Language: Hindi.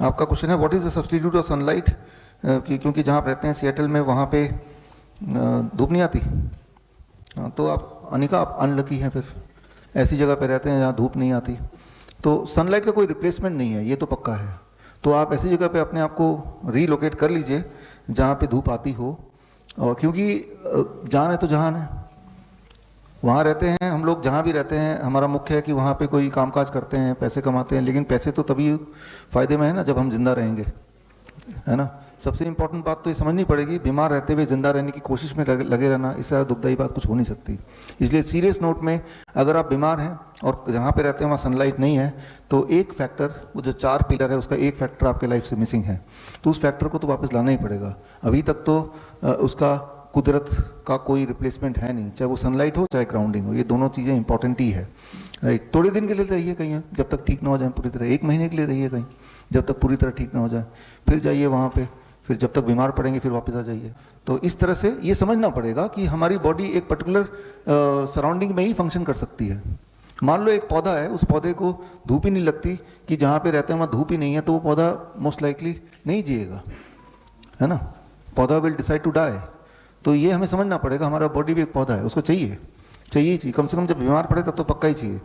आपका क्वेश्चन है what is the substitute of sunlight, क्योंकि जहाँ आप रहते हैं सिएटल में वहाँ पे धूप नहीं आती। हाँ, तो आप अनिका आप अनलकी हैं, फिर ऐसी जगह पे रहते हैं जहाँ धूप नहीं आती। तो सनलाइट का कोई रिप्लेसमेंट नहीं है, ये तो पक्का है। तो आप ऐसी जगह पे अपने आप को रीलोकेट कर लीजिए जहाँ पे धूप आती हो। और क्योंकि जान है तो जहान है, वहाँ रहते हैं हम लोग, जहाँ भी रहते हैं हमारा मुख्य है कि वहाँ पे कोई कामकाज करते हैं, पैसे कमाते हैं, लेकिन पैसे तो तभी फ़ायदे में है ना जब हम जिंदा रहेंगे, है ना। सबसे इंपॉर्टेंट बात तो ये समझनी पड़ेगी, बीमार रहते हुए जिंदा रहने की कोशिश में लगे रहना, इससे ज़्यादा दुखदायी बात कुछ हो नहीं सकती। इसलिए सीरियस नोट में, अगर आप बीमार हैं और जहाँ पे रहते हैं वहाँ सनलाइट नहीं है, तो एक फैक्टर, वो जो 4 पिलर है उसका एक फैक्टर आपके लाइफ से मिसिंग है, तो उस फैक्टर को तो वापस लाना ही पड़ेगा। अभी तक तो उसका कुदरत का कोई रिप्लेसमेंट है नहीं, चाहे वो सनलाइट हो चाहे ग्राउंडिंग हो, ये दोनों चीज़ें इंपॉर्टेंट ही है, राइट। थोड़े दिन के लिए रहिए कहीं, जब तक ठीक ना हो जाए पूरी तरह, 1 महीने के लिए रहिए कहीं जब तक पूरी तरह ठीक ना हो जाए, फिर जाइए वहाँ पे, फिर जब तक बीमार पड़ेंगे फिर वापस आ जाइए। तो इस तरह से ये समझना पड़ेगा कि हमारी बॉडी एक पर्टिकुलर सराउंडिंग में ही फंक्शन कर सकती है। मान लो एक पौधा है, उस पौधे को धूप ही नहीं लगती, कि जहाँ पे रहते हैं वहाँ धूप ही नहीं है, तो वो पौधा मोस्ट लाइकली नहीं जिएगा, है ना। पौधा विल डिसाइड टू डाई। तो ये हमें समझना पड़ेगा, हमारा बॉडी भी एक पौधा है, उसको चाहिए चाहिए, कम से कम जब बीमार पड़े तब तो पक्का ही चाहिए।